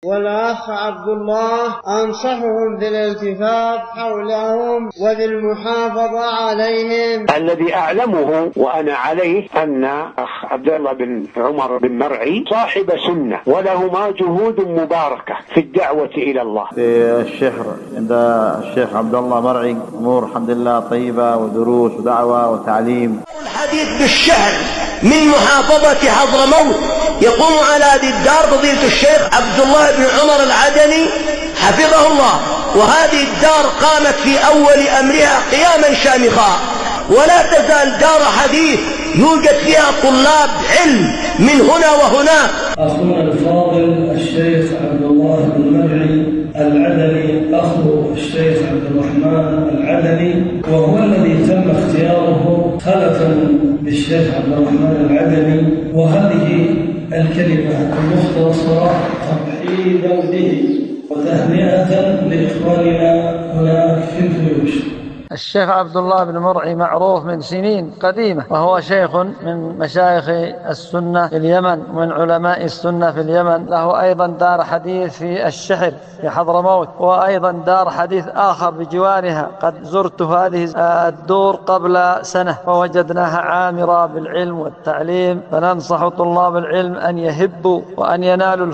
والأخ عبد الله أنصحهم بالالتفاف حولهم وبالمحافظة عليهم. الذي أعلمه وأنا عليه أن أخ عبد الله بن عمر بن مرعي صاحب سنة ولهما جهود مباركة في الدعوة إلى الله. في الشهر عند الشيخ عبد الله مرعي أمور الحمد لله طيبة ودروس ودعوة وتعليم. الحديث بالشهر من محافظة حضرموت يقوم على هذه الدار فضيلة الشيخ عبد الله بن عمر العدني حفظه الله، وهذه الدار قامت في أول أمرها قياما شامخا، ولا تزال دار حديث يوجد فيها طلاب علم من هنا وهناك. أخونا الفاضل الشيخ عبد الله بن مرعي العدني أخو الشيخ عبد الرحمن العدني، وهو الذي تم اختياره خلفا بالشيخ عبد الرحمن العدني. وهذه الكلمة المختصرة تضحيدا به وتهنئة لإخواننا هناك في الفيوش. الشيخ عبد الله بن مرعي معروف من سنين قديمة، وهو شيخ من مشايخ السنة في اليمن ومن علماء السنة في اليمن. له أيضا دار حديث في الشحر في حضرموت، وأيضا دار حديث آخر بجوارها. قد زرت هذه الدور قبل سنة فوجدناها عامرة بالعلم والتعليم، فننصح طلاب العلم أن يهبوا وأن ينالوا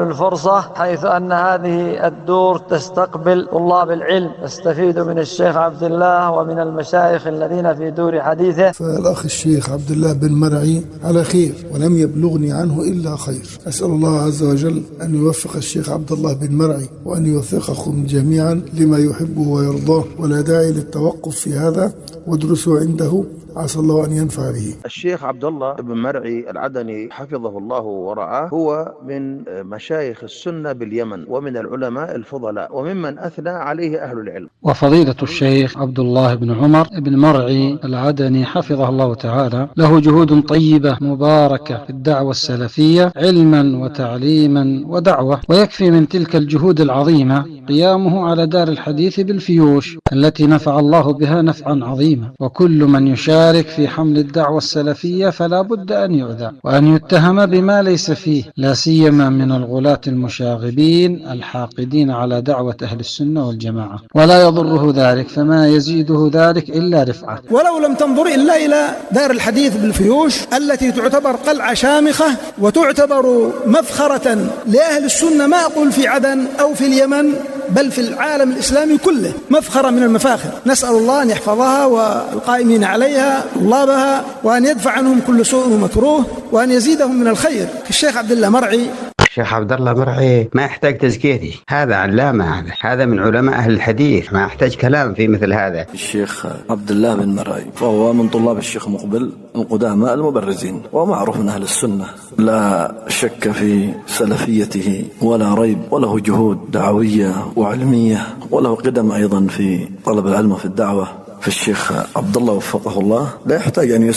الفرصة حيث أن هذه الدور تستقبل طلاب العلم، تستفيد من الشيخ عبد الله ومن المشايخ الذين في دور حديثه. فالأخ الشيخ عبد الله بن مرعي على خير ولم يبلغني عنه إلا خير. أسأل الله عز وجل أن يوفق الشيخ عبد الله بن مرعي وأن يوفقكم جميعا لما يحبه ويرضاه، ولا داعي للتوقف في هذا، وادرسوا عنده عسى الله أن ينفع به. الشيخ عبد الله بن مرعي العدني حفظه الله ورعاه هو من مشايخ السنة باليمن ومن العلماء الفضلاء وممن أثنى عليه أهل العلم. وفضيلة الشيخ عبد الله بن عمر بن مرعي العدني حفظه الله تعالى له جهود طيبة مباركة في الدعوة السلفية علما وتعليما ودعوة، ويكفي من تلك الجهود العظيمة قيامه على دار الحديث بالفيوش التي نفع الله بها نفعا عظيما. وكل من يشارك في حمل الدعوة السلفية فلا بد أن يؤذى وأن يتهم بما ليس فيه، لا سيما من الغلاة المشاغبين الحاقدين على دعوة أهل السنة والجماعة، ولا يضره ذلك، فما يزيده ذلك إلا رفعة. ولو لم تنظر إلا إلى دار الحديث بالفيوش التي تعتبر قلعة شامخة وتعتبر مفخرة لأهل السنة، ما أقول في عدن أو في اليمن بل في العالم الإسلامي كله، مفخرة من المفاخر. نسأل الله أن يحفظها والقائمين عليها طلابها، وأن يدفع عنهم كل سوء ومكروه، وأن يزيدهم من الخير. الشيخ عبد الله مرعي الشيخ عبد الله مرعي ما يحتاج تزكيتي، هذا علامة، هذا من علماء أهل الحديث، ما يحتاج كلام في مثل هذا. الشيخ عبد الله بن مرعي فهو من طلاب الشيخ مقبل القدامى المبرزين، ومعروف من أهل السنة، لا شك في سلفيته ولا ريب، وله جهود دعوية وعلمية، وله قدم أيضا في طلب العلم في الدعوة. فالشيخ عبد الله وفقه الله لا يحتاج أن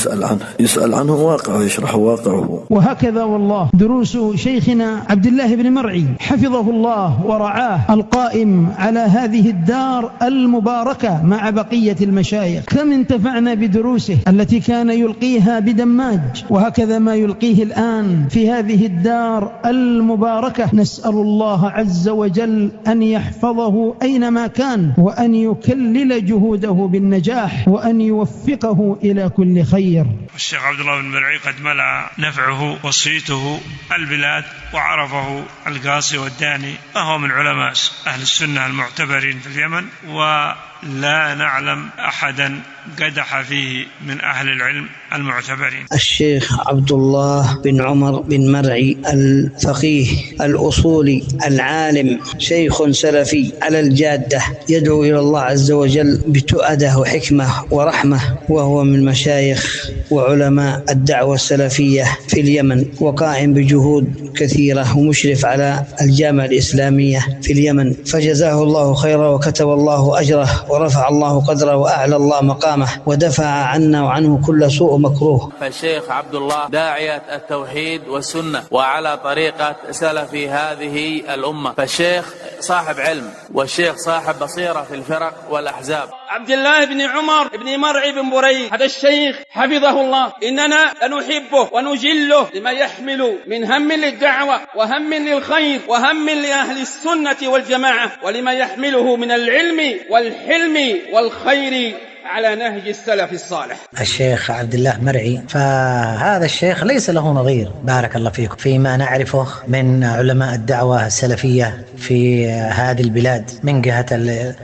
يسأل عنه واقعه، يشرح واقعه. وهكذا والله دروس شيخنا عبد الله بن مرعي حفظه الله ورعاه القائم على هذه الدار المباركة مع بقية المشايخ، كم انتفعنا بدروسه التي كان يلقيها بدماج، وهكذا ما يلقيه الآن في هذه الدار المباركة. نسأل الله عز وجل أن يحفظه أينما كان، وأن يكلل جهوده بالنجاح، وأن يوفقه إلى كل خير. الشيخ عبد الله بن مرعي قد ملأ نفعه وصيته البلاد، وعرفه القاصي والداني، فهو من علماء أهل السنة المعتبرين في اليمن، ولا نعلم أحدا قدح فيه من أهل العلم المعتبرين. الشيخ عبد الله بن عمر بن مرعي الفقيه الأصولي العالم، شيخ سلفي على الجادة، يدعو إلى الله عز وجل بتؤدة وحكمة ورحمة، وهو من مشايخ وعلماء الدعوة السلفية في اليمن، وقائم بجهود كثيرة، ومشرف على الجامعة الإسلامية في اليمن، فجزاه الله خيرا وكتب الله أجره ورفع الله قدره وأعلى الله مقامه ودفع عنا وعنه كل سوء مكروه. فالشيخ عبد الله داعية التوحيد والسنة وعلى طريقة سلف هذه الأمة، فالشيخ صاحب علم، والشيخ صاحب بصيرة في الفرق والأحزاب. عبد الله بن عمر بن مرعي بن بريد، هذا الشيخ حفظه الله إننا لنحبه ونجله لما يحمل من هم للدعوة وهم للخير وهم لأهل السنة والجماعة، ولما يحمله من العلم والحلم والخير على نهج السلف الصالح. الشيخ عبد الله مرعي، فهذا الشيخ ليس له نظير بارك الله فيكم فيما نعرفه من علماء الدعوة السلفية في هذه البلاد من جهة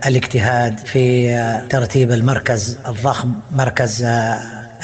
الاجتهاد في ترتيب المركز الضخم، مركز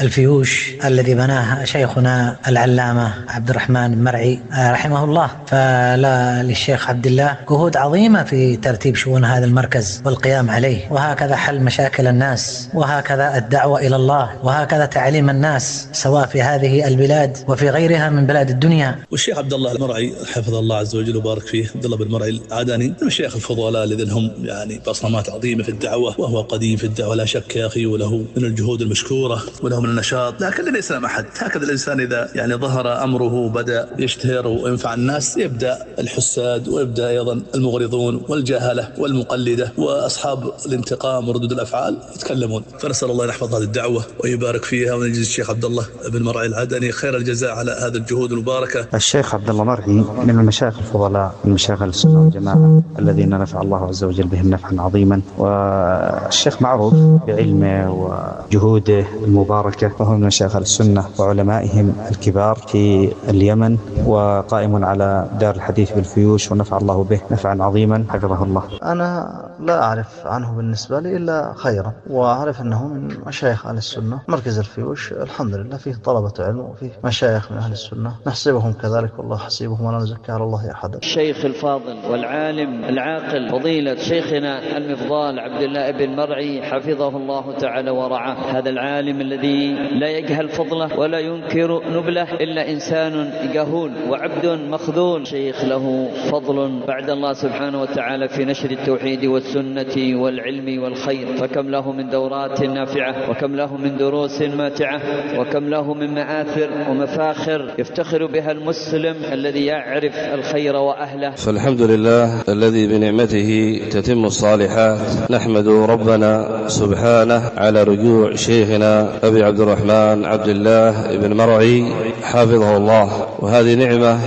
الفيوش الذي بناه شيخنا العلامة عبد الرحمن مرعي رحمه الله. فلا للشيخ عبد الله جهود عظيمة في ترتيب شؤون هذا المركز والقيام عليه، وهكذا حل مشاكل الناس، وهكذا الدعوة إلى الله، وهكذا تعليم الناس سواء في هذه البلاد وفي غيرها من بلاد الدنيا. والشيخ عبد الله المرعي حفظ الله عز وجل وبارك فيه، عبد الله بن مرعي العدني من الشيخ الفضلاء الذين هم يعني بصمات عظيمة في الدعوة، وهو قديم في الدعوة لا شك يا أخي، وله من الجهود المشكورة وله من النشاط. لكن ليس أحد هكذا، الإنسان إذا يعني ظهر أمره بدأ يشتهر وينفع الناس، يبدأ الحساد ويبدأ أيضا المغرضون والجاهلة والمقلدة وأصحاب الانتقام وردود الأفعال يتكلمون. فنسأل الله يحفظ هذه الدعوة ويبارك فيها، ونجزي الشيخ عبد الله بن مرعي العدني خير الجزاء على هذه الجهود المباركة. الشيخ عبد الله مرعي من المشايخ الفضلاء من مشايخ السنة والجماعة الذين نفع الله عز وجل بهم نفعا عظيما، والشيخ معروف بعلمه وجهوده المباركة، وهو من مشايخ السنة وعلمائهم الكبار في اليمن، وقائم على دار الحديث بالفيوش، ونفع الله به نفعا عظيما حفظه الله. أنا لا أعرف عنه بالنسبة لي إلا خيرا، وأعرف أنه من مشايخ أهل السنة. مركز الفيوش الحمد لله فيه طلبة علم وفيه مشايخ من أهل السنة، نحسبهم كذلك والله حسيبهم ولا نزكي على الله أحدا. الشيخ الفاضل والعالم العاقل فضيلة شيخنا المفضال عبد الله بن مرعي حفظه الله تعالى ورعاه، هذا العالم الذي لا يجهل فضله ولا ينكر نبله إلا إنسان جهول وعبد مخذول. شيخ له فضل بعد الله سبحانه وتعالى في نشر التوحيد والسنة والعلم والخير، فكم له من دورات نافعة، وكم له من دروس ماتعة، وكم له من مآثر ومفاخر يفتخر بها المسلم الذي يعرف الخير وأهله. فالحمد لله الذي بنعمته تتم الصالحات، نحمد ربنا سبحانه على رجوع شيخنا أبي عبد الرحمن عبد الله بن مرعي حافظه الله، وهذه نعمة،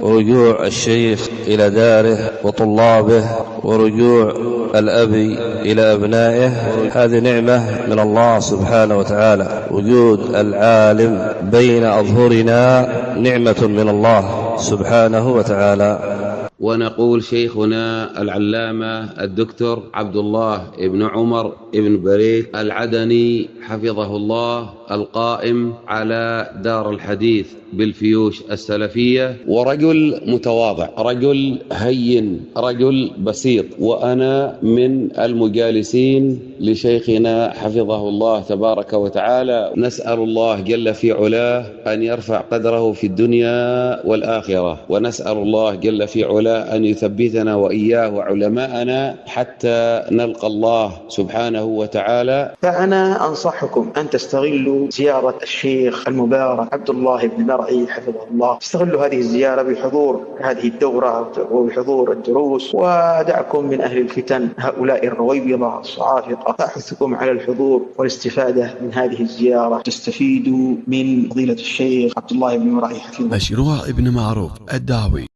ورجوع الشيخ إلى داره وطلابه، ورجوع الأب إلى أبنائه، هذه نعمة من الله سبحانه وتعالى. وجود العالم بين أظهرنا نعمة من الله سبحانه وتعالى. ونقول شيخنا العلامة الدكتور عبد الله بن عمر بن بريد العدني حفظه الله، القائم على دار الحديث بالفيوش السلفية، ورجل متواضع، رجل هين، رجل بسيط، وأنا من المجالسين لشيخنا حفظه الله تبارك وتعالى. نسأل الله جل في علاه أن يرفع قدره في الدنيا والآخرة، ونسأل الله جل في علاه أن يثبتنا وإياه وعلماءنا حتى نلقى الله سبحانه وتعالى. فأنا أنصحكم أن تستغلوا زيارة الشيخ المبارك عبد الله بن مرعي حفظه الله، استغلوا هذه الزيارة بحضور هذه الدورة وبحضور الدروس، ودعكم من أهل الفتن هؤلاء الرويبضة الصعافقة. أحثكم على الحضور والاستفادة من هذه الزيارة، تستفيدوا من فضيلة الشيخ عبد الله بن مرعي حفظه الله. مشروع ابن معروف الدعوي